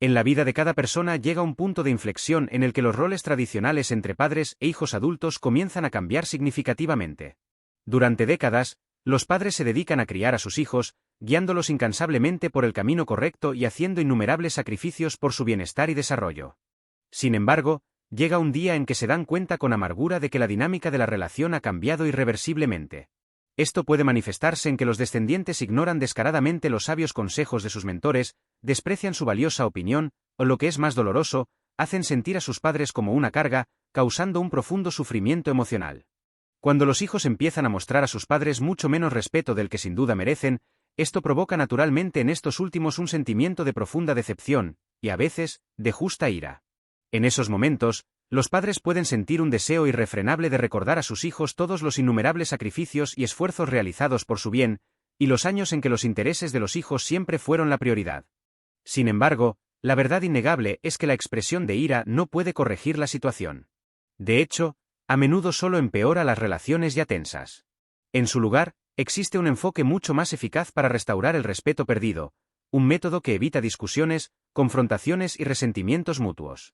En la vida de cada persona llega un punto de inflexión en el que los roles tradicionales entre padres e hijos adultos comienzan a cambiar significativamente. Durante décadas, los padres se dedican a criar a sus hijos, guiándolos incansablemente por el camino correcto y haciendo innumerables sacrificios por su bienestar y desarrollo. Sin embargo, llega un día en que se dan cuenta con amargura de que la dinámica de la relación ha cambiado irreversiblemente. Esto puede manifestarse en que los descendientes ignoran descaradamente los sabios consejos de sus mentores, desprecian su valiosa opinión, o lo que es más doloroso, hacen sentir a sus padres como una carga, causando un profundo sufrimiento emocional. Cuando los hijos empiezan a mostrar a sus padres mucho menos respeto del que sin duda merecen, esto provoca naturalmente en estos últimos un sentimiento de profunda decepción, y a veces, de justa ira. En esos momentos, los padres pueden sentir un deseo irrefrenable de recordar a sus hijos todos los innumerables sacrificios y esfuerzos realizados por su bien, y los años en que los intereses de los hijos siempre fueron la prioridad. Sin embargo, la verdad innegable es que la expresión de ira no puede corregir la situación. De hecho, a menudo solo empeora las relaciones ya tensas. En su lugar, existe un enfoque mucho más eficaz para restaurar el respeto perdido, un método que evita discusiones, confrontaciones y resentimientos mutuos.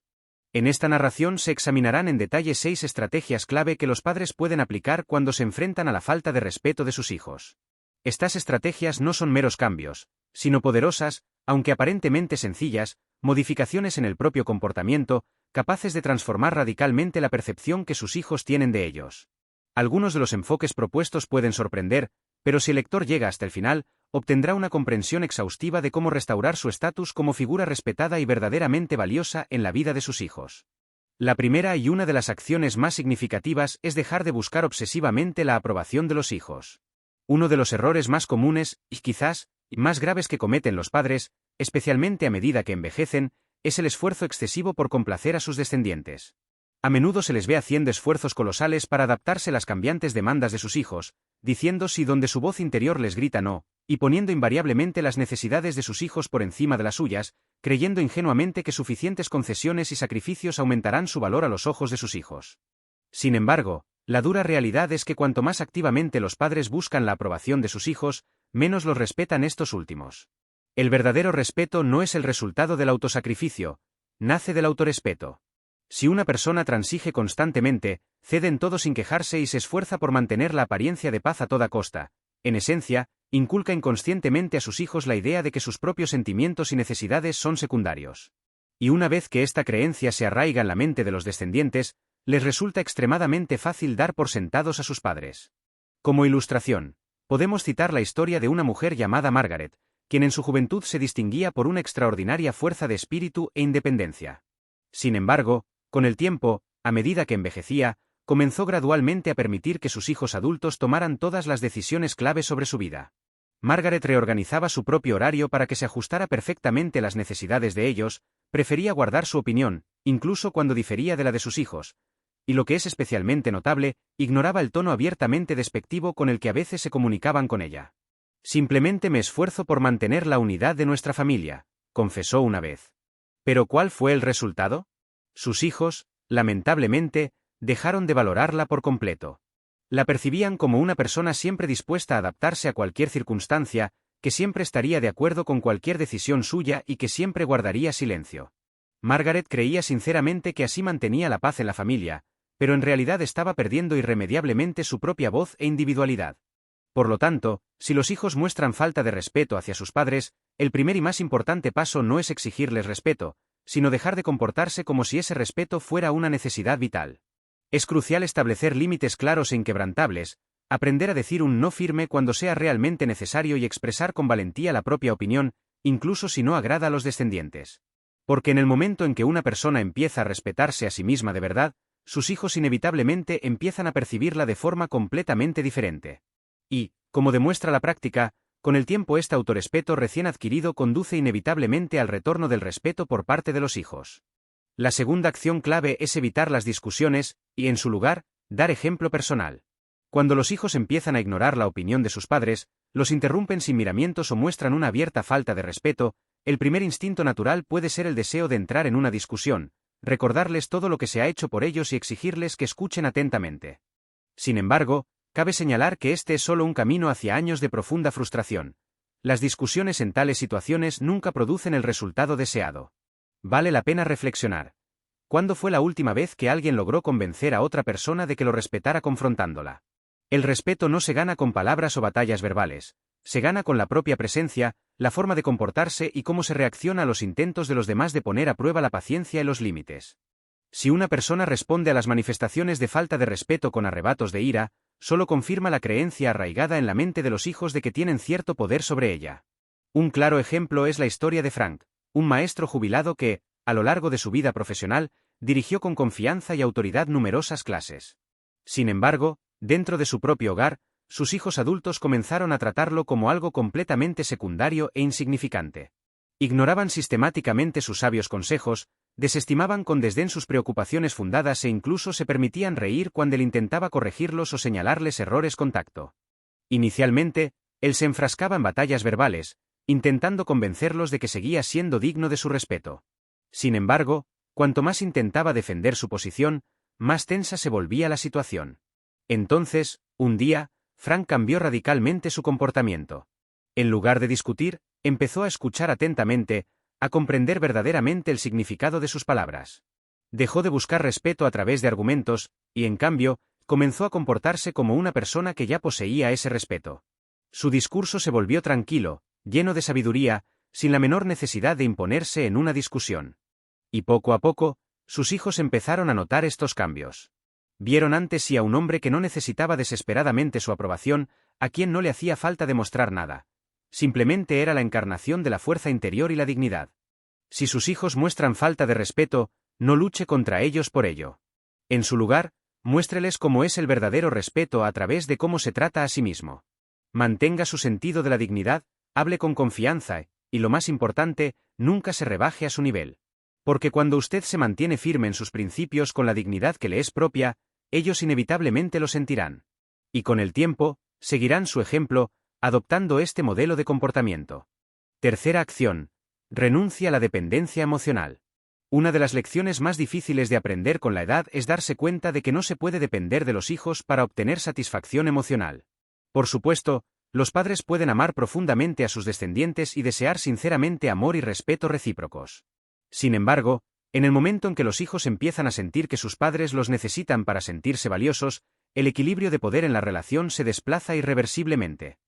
En esta narración se examinarán en detalle 6 estrategias clave que los padres pueden aplicar cuando se enfrentan a la falta de respeto de sus hijos. Estas estrategias no son meros cambios, sino poderosas, aunque aparentemente sencillas, modificaciones en el propio comportamiento, capaces de transformar radicalmente la percepción que sus hijos tienen de ellos. Algunos de los enfoques propuestos pueden sorprender, pero si el lector llega hasta el final, obtendrá una comprensión exhaustiva de cómo restaurar su estatus como figura respetada y verdaderamente valiosa en la vida de sus hijos. La primera y una de las acciones más significativas es dejar de buscar obsesivamente la aprobación de los hijos. Uno de los errores más comunes, y quizás, más graves que cometen los padres, especialmente a medida que envejecen, es el esfuerzo excesivo por complacer a sus descendientes. A menudo se les ve haciendo esfuerzos colosales para adaptarse a las cambiantes demandas de sus hijos, diciendo sí donde su voz interior les grita no, y poniendo invariablemente las necesidades de sus hijos por encima de las suyas, creyendo ingenuamente que suficientes concesiones y sacrificios aumentarán su valor a los ojos de sus hijos. Sin embargo, la dura realidad es que cuanto más activamente los padres buscan la aprobación de sus hijos, menos los respetan estos últimos. El verdadero respeto no es el resultado del autosacrificio, nace del autorrespeto. Si una persona transige constantemente, cede en todo sin quejarse y se esfuerza por mantener la apariencia de paz a toda costa, en esencia, inculca inconscientemente a sus hijos la idea de que sus propios sentimientos y necesidades son secundarios. Y una vez que esta creencia se arraiga en la mente de los descendientes, les resulta extremadamente fácil dar por sentados a sus padres. Como ilustración, podemos citar la historia de una mujer llamada Margaret, quien en su juventud se distinguía por una extraordinaria fuerza de espíritu e independencia. Sin embargo, con el tiempo, a medida que envejecía, comenzó gradualmente a permitir que sus hijos adultos tomaran todas las decisiones clave sobre su vida. Margaret reorganizaba su propio horario para que se ajustara perfectamente a las necesidades de ellos, prefería guardar su opinión, incluso cuando difería de la de sus hijos, y lo que es especialmente notable, ignoraba el tono abiertamente despectivo con el que a veces se comunicaban con ella. Simplemente me esfuerzo por mantener la unidad de nuestra familia, confesó una vez. ¿Pero cuál fue el resultado? Sus hijos, lamentablemente, dejaron de valorarla por completo. La percibían como una persona siempre dispuesta a adaptarse a cualquier circunstancia, que siempre estaría de acuerdo con cualquier decisión suya y que siempre guardaría silencio. Margaret creía sinceramente que así mantenía la paz en la familia, pero en realidad estaba perdiendo irremediablemente su propia voz e individualidad. Por lo tanto, si los hijos muestran falta de respeto hacia sus padres, el primer y más importante paso no es exigirles respeto, sino dejar de comportarse como si ese respeto fuera una necesidad vital. Es crucial establecer límites claros e inquebrantables, aprender a decir un no firme cuando sea realmente necesario y expresar con valentía la propia opinión, incluso si no agrada a los descendientes. Porque en el momento en que una persona empieza a respetarse a sí misma de verdad, sus hijos inevitablemente empiezan a percibirla de forma completamente diferente. Y, como demuestra la práctica, con el tiempo este autorrespeto recién adquirido conduce inevitablemente al retorno del respeto por parte de los hijos. La segunda acción clave es evitar las discusiones, y en su lugar, dar ejemplo personal. Cuando los hijos empiezan a ignorar la opinión de sus padres, los interrumpen sin miramientos o muestran una abierta falta de respeto, el primer instinto natural puede ser el deseo de entrar en una discusión, recordarles todo lo que se ha hecho por ellos y exigirles que escuchen atentamente. Sin embargo, cabe señalar que este es solo un camino hacia años de profunda frustración. Las discusiones en tales situaciones nunca producen el resultado deseado. Vale la pena reflexionar. ¿Cuándo fue la última vez que alguien logró convencer a otra persona de que lo respetara confrontándola? El respeto no se gana con palabras o batallas verbales, se gana con la propia presencia, la forma de comportarse y cómo se reacciona a los intentos de los demás de poner a prueba la paciencia y los límites. Si una persona responde a las manifestaciones de falta de respeto con arrebatos de ira, solo confirma la creencia arraigada en la mente de los hijos de que tienen cierto poder sobre ella. Un claro ejemplo es la historia de Frank, un maestro jubilado que, a lo largo de su vida profesional, dirigió con confianza y autoridad numerosas clases. Sin embargo, dentro de su propio hogar, sus hijos adultos comenzaron a tratarlo como algo completamente secundario e insignificante. Ignoraban sistemáticamente sus sabios consejos, desestimaban con desdén sus preocupaciones fundadas e incluso se permitían reír cuando él intentaba corregirlos o señalarles errores con tacto. Inicialmente, él se enfrascaba en batallas verbales, intentando convencerlos de que seguía siendo digno de su respeto. Sin embargo, cuanto más intentaba defender su posición, más tensa se volvía la situación. Entonces, un día, Frank cambió radicalmente su comportamiento. En lugar de discutir, empezó a escuchar atentamente, a comprender verdaderamente el significado de sus palabras. Dejó de buscar respeto a través de argumentos, y en cambio, comenzó a comportarse como una persona que ya poseía ese respeto. Su discurso se volvió tranquilo, lleno de sabiduría, sin la menor necesidad de imponerse en una discusión. Y poco a poco, sus hijos empezaron a notar estos cambios. Vieron antes sí a un hombre que no necesitaba desesperadamente su aprobación, a quien no le hacía falta demostrar nada. Simplemente era la encarnación de la fuerza interior y la dignidad. Si sus hijos muestran falta de respeto, no luche contra ellos por ello. En su lugar, muéstreles cómo es el verdadero respeto a través de cómo se trata a sí mismo. Mantenga su sentido de la dignidad, hable con confianza y, lo más importante, nunca se rebaje a su nivel. Porque cuando usted se mantiene firme en sus principios con la dignidad que le es propia, ellos inevitablemente lo sentirán. Y con el tiempo, seguirán su ejemplo, adoptando este modelo de comportamiento. Tercera acción. Renuncia a la dependencia emocional. Una de las lecciones más difíciles de aprender con la edad es darse cuenta de que no se puede depender de los hijos para obtener satisfacción emocional. Por supuesto, los padres pueden amar profundamente a sus descendientes y desear sinceramente amor y respeto recíprocos. Sin embargo, en el momento en que los hijos empiezan a sentir que sus padres los necesitan para sentirse valiosos, el equilibrio de poder en la relación se desplaza irreversiblemente.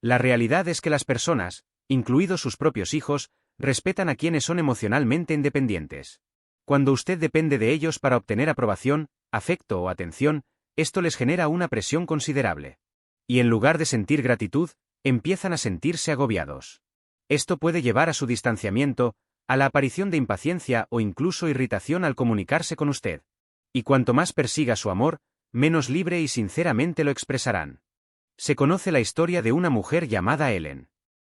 La realidad es que las personas, incluidos sus propios hijos, respetan a quienes son emocionalmente independientes. Cuando usted depende de ellos para obtener aprobación, afecto o atención, esto les genera una presión considerable. Y en lugar de sentir gratitud, empiezan a sentirse agobiados. Esto puede llevar a su distanciamiento, a la aparición de impaciencia o incluso irritación al comunicarse con usted. Y cuanto más persiga su amor, menos libre y sinceramente lo expresarán. Se conoce la historia de una mujer llamada Ellen.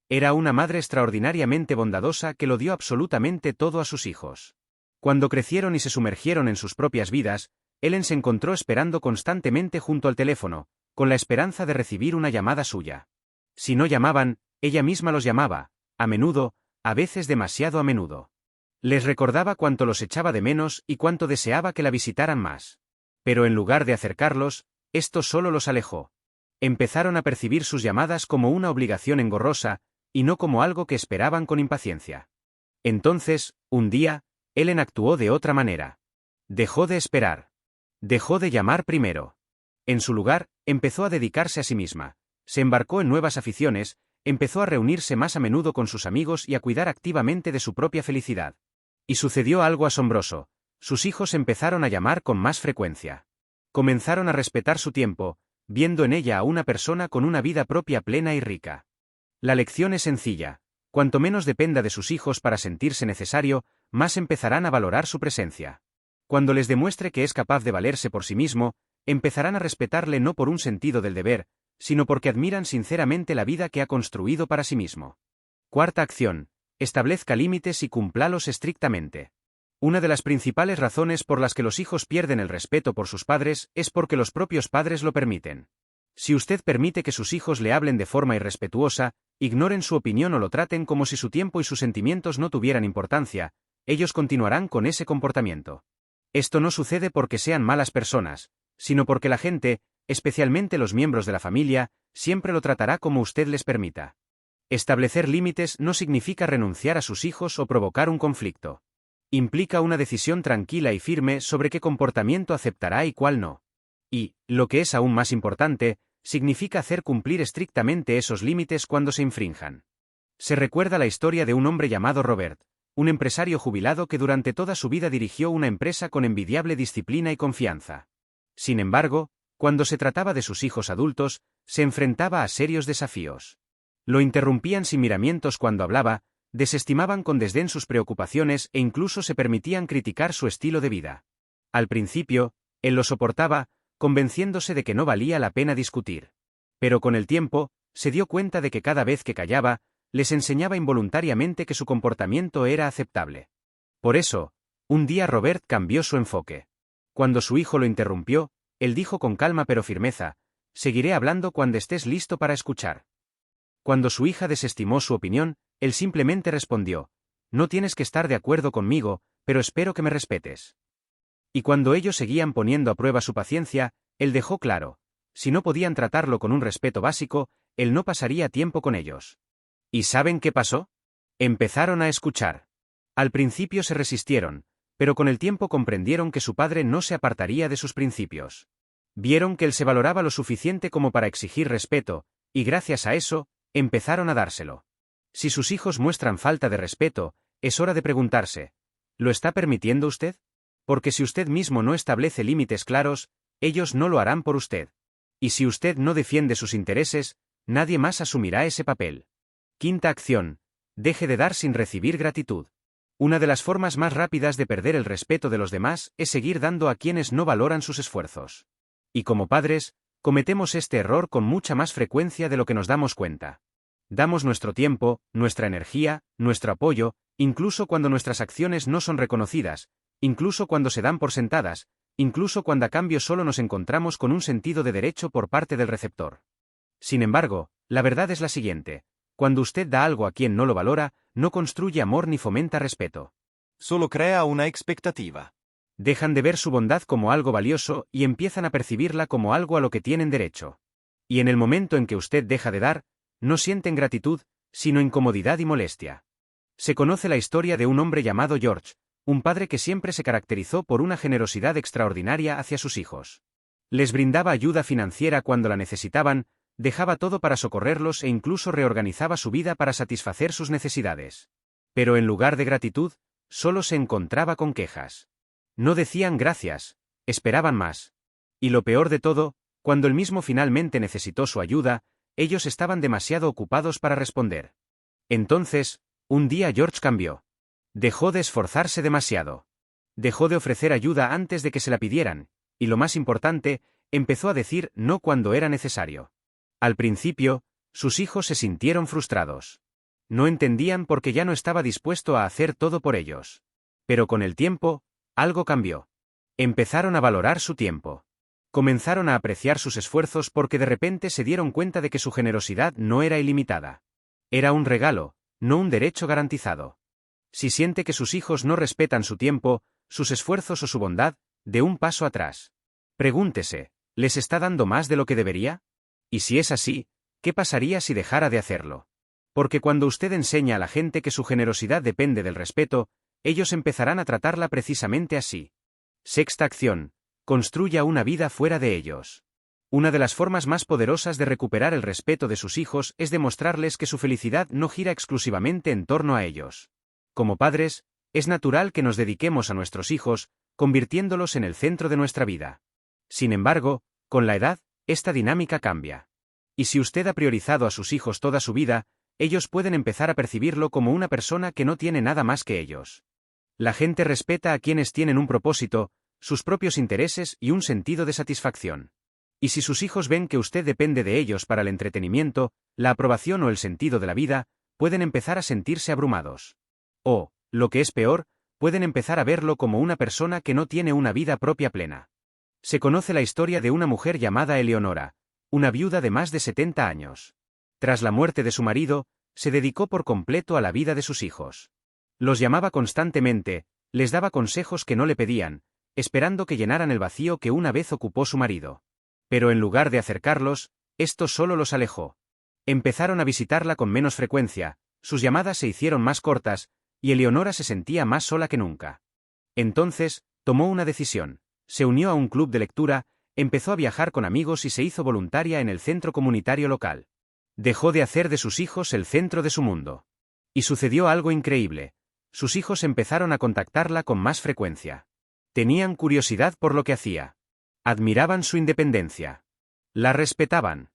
Era una madre extraordinariamente bondadosa que lo dio absolutamente todo a sus hijos. Cuando crecieron y se sumergieron en sus propias vidas, Ellen se encontró esperando constantemente junto al teléfono, con la esperanza de recibir una llamada suya. Si no llamaban, ella misma los llamaba, a menudo, a veces demasiado a menudo. Les recordaba cuánto los echaba de menos y cuánto deseaba que la visitaran más. Pero en lugar de acercarlos, esto solo los alejó. Empezaron a percibir sus llamadas como una obligación engorrosa, y no como algo que esperaban con impaciencia. Entonces, un día, Ellen actuó de otra manera. Dejó de esperar. Dejó de llamar primero. En su lugar, empezó a dedicarse a sí misma. Se embarcó en nuevas aficiones, empezó a reunirse más a menudo con sus amigos y a cuidar activamente de su propia felicidad. Y sucedió algo asombroso. Sus hijos empezaron a llamar con más frecuencia. Comenzaron a respetar su tiempo, viendo en ella a una persona con una vida propia plena y rica. La lección es sencilla. Cuanto menos dependa de sus hijos para sentirse necesario, más empezarán a valorar su presencia. Cuando les demuestre que es capaz de valerse por sí mismo, empezarán a respetarle no por un sentido del deber, sino porque admiran sinceramente la vida que ha construido para sí mismo. Cuarta acción. Establezca límites y cúmplalos estrictamente. Una de las principales razones por las que los hijos pierden el respeto por sus padres es porque los propios padres lo permiten. Si usted permite que sus hijos le hablen de forma irrespetuosa, ignoren su opinión o lo traten como si su tiempo y sus sentimientos no tuvieran importancia, ellos continuarán con ese comportamiento. Esto no sucede porque sean malas personas, sino porque la gente, especialmente los miembros de la familia, siempre lo tratará como usted les permita. Establecer límites no significa renunciar a sus hijos o provocar un conflicto. Implica una decisión tranquila y firme sobre qué comportamiento aceptará y cuál no. Y, lo que es aún más importante, significa hacer cumplir estrictamente esos límites cuando se infrinjan. Se recuerda la historia de un hombre llamado Robert, un empresario jubilado que durante toda su vida dirigió una empresa con envidiable disciplina y confianza. Sin embargo, cuando se trataba de sus hijos adultos, se enfrentaba a serios desafíos. Lo interrumpían sin miramientos cuando hablaba, desestimaban con desdén sus preocupaciones e incluso se permitían criticar su estilo de vida. Al principio, él lo soportaba, convenciéndose de que no valía la pena discutir. Pero con el tiempo, se dio cuenta de que cada vez que callaba, les enseñaba involuntariamente que su comportamiento era aceptable. Por eso, un día Robert cambió su enfoque. Cuando su hijo lo interrumpió, él dijo con calma pero firmeza: «Seguiré hablando cuando estés listo para escuchar». Cuando su hija desestimó su opinión, él simplemente respondió: «No tienes que estar de acuerdo conmigo, pero espero que me respetes». Y cuando ellos seguían poniendo a prueba su paciencia, él dejó claro: si no podían tratarlo con un respeto básico, él no pasaría tiempo con ellos. ¿Y saben qué pasó? Empezaron a escuchar. Al principio se resistieron, pero con el tiempo comprendieron que su padre no se apartaría de sus principios. Vieron que él se valoraba lo suficiente como para exigir respeto, y gracias a eso, empezaron a dárselo. Si sus hijos muestran falta de respeto, es hora de preguntarse: ¿lo está permitiendo usted? Porque si usted mismo no establece límites claros, ellos no lo harán por usted. Y si usted no defiende sus intereses, nadie más asumirá ese papel. Quinta acción: deje de dar sin recibir gratitud. Una de las formas más rápidas de perder el respeto de los demás es seguir dando a quienes no valoran sus esfuerzos. Y como padres, cometemos este error con mucha más frecuencia de lo que nos damos cuenta. Damos nuestro tiempo, nuestra energía, nuestro apoyo, incluso cuando nuestras acciones no son reconocidas, incluso cuando se dan por sentadas, incluso cuando a cambio solo nos encontramos con un sentido de derecho por parte del receptor. Sin embargo, la verdad es la siguiente: cuando usted da algo a quien no lo valora, no construye amor ni fomenta respeto. Solo crea una expectativa. Dejan de ver su bondad como algo valioso y empiezan a percibirla como algo a lo que tienen derecho. Y en el momento en que usted deja de dar, no sienten gratitud, sino incomodidad y molestia. Se conoce la historia de un hombre llamado George, un padre que siempre se caracterizó por una generosidad extraordinaria hacia sus hijos. Les brindaba ayuda financiera cuando la necesitaban, dejaba todo para socorrerlos e incluso reorganizaba su vida para satisfacer sus necesidades. Pero en lugar de gratitud, solo se encontraba con quejas. No decían gracias, esperaban más. Y lo peor de todo, cuando él mismo finalmente necesitó su ayuda, ellos estaban demasiado ocupados para responder. Entonces, un día George cambió. Dejó de esforzarse demasiado. Dejó de ofrecer ayuda antes de que se la pidieran, y lo más importante, empezó a decir no cuando era necesario. Al principio, sus hijos se sintieron frustrados. No entendían por qué ya no estaba dispuesto a hacer todo por ellos. Pero con el tiempo, algo cambió. Empezaron a valorar su tiempo. Comenzaron a apreciar sus esfuerzos porque de repente se dieron cuenta de que su generosidad no era ilimitada. Era un regalo, no un derecho garantizado. Si siente que sus hijos no respetan su tiempo, sus esfuerzos o su bondad, dé un paso atrás. Pregúntese: ¿les está dando más de lo que debería? Y si es así, ¿qué pasaría si dejara de hacerlo? Porque cuando usted enseña a la gente que su generosidad depende del respeto, ellos empezarán a tratarla precisamente así. Sexta acción: construya una vida fuera de ellos. Una de las formas más poderosas de recuperar el respeto de sus hijos es demostrarles que su felicidad no gira exclusivamente en torno a ellos. Como padres, es natural que nos dediquemos a nuestros hijos, convirtiéndolos en el centro de nuestra vida. Sin embargo, con la edad, esta dinámica cambia. Y si usted ha priorizado a sus hijos toda su vida, ellos pueden empezar a percibirlo como una persona que no tiene nada más que ellos. La gente respeta a quienes tienen un propósito, sus propios intereses y un sentido de satisfacción. Y si sus hijos ven que usted depende de ellos para el entretenimiento, la aprobación o el sentido de la vida, pueden empezar a sentirse abrumados. O, lo que es peor, pueden empezar a verlo como una persona que no tiene una vida propia plena. Se conoce la historia de una mujer llamada Eleonora, una viuda de más de 70 años. Tras la muerte de su marido, se dedicó por completo a la vida de sus hijos. Los llamaba constantemente, les daba consejos que no le pedían, esperando que llenaran el vacío que una vez ocupó su marido. Pero en lugar de acercarlos, esto solo los alejó. Empezaron a visitarla con menos frecuencia, sus llamadas se hicieron más cortas, y Eleonora se sentía más sola que nunca. Entonces, tomó una decisión. Se unió a un club de lectura, empezó a viajar con amigos y se hizo voluntaria en el centro comunitario local. Dejó de hacer de sus hijos el centro de su mundo. Y sucedió algo increíble. Sus hijos empezaron a contactarla con más frecuencia. Tenían curiosidad por lo que hacía. Admiraban su independencia. La respetaban.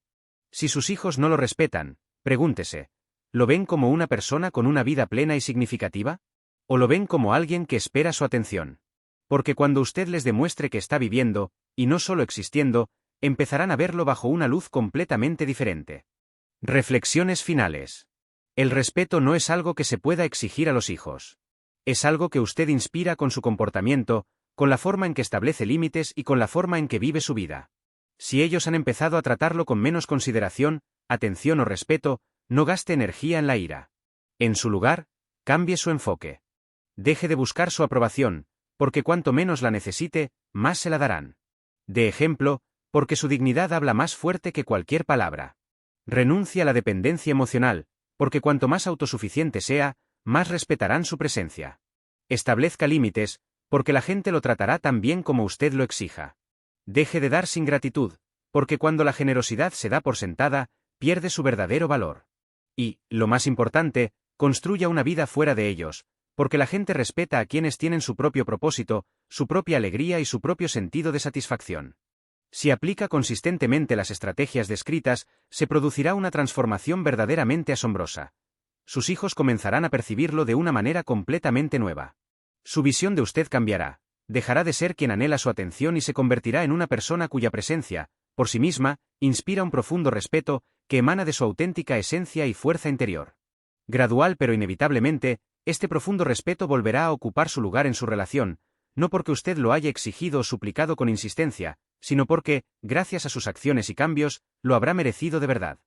Si sus hijos no lo respetan, pregúntese, ¿lo ven como una persona con una vida plena y significativa? ¿O lo ven como alguien que espera su atención? Porque cuando usted les demuestre que está viviendo, y no solo existiendo, empezarán a verlo bajo una luz completamente diferente. Reflexiones finales. El respeto no es algo que se pueda exigir a los hijos. Es algo que usted inspira con su comportamiento, con la forma en que establece límites y con la forma en que vive su vida. Si ellos han empezado a tratarlo con menos consideración, atención o respeto, no gaste energía en la ira. En su lugar, cambie su enfoque. Deje de buscar su aprobación, porque cuanto menos la necesite, más se la darán. De ejemplo, porque su dignidad habla más fuerte que cualquier palabra. Renuncie a la dependencia emocional, porque cuanto más autosuficiente sea, más respetarán su presencia. Establezca límites, porque la gente lo tratará tan bien como usted lo exija. Deje de dar sin gratitud, porque cuando la generosidad se da por sentada, pierde su verdadero valor. Y, lo más importante, construya una vida fuera de ellos, porque la gente respeta a quienes tienen su propio propósito, su propia alegría y su propio sentido de satisfacción. Si aplica consistentemente las estrategias descritas, se producirá una transformación verdaderamente asombrosa. Sus hijos comenzarán a percibirlo de una manera completamente nueva. Su visión de usted cambiará, dejará de ser quien anhela su atención y se convertirá en una persona cuya presencia, por sí misma, inspira un profundo respeto, que emana de su auténtica esencia y fuerza interior. Gradual pero inevitablemente, este profundo respeto volverá a ocupar su lugar en su relación, no porque usted lo haya exigido o suplicado con insistencia, sino porque, gracias a sus acciones y cambios, lo habrá merecido de verdad.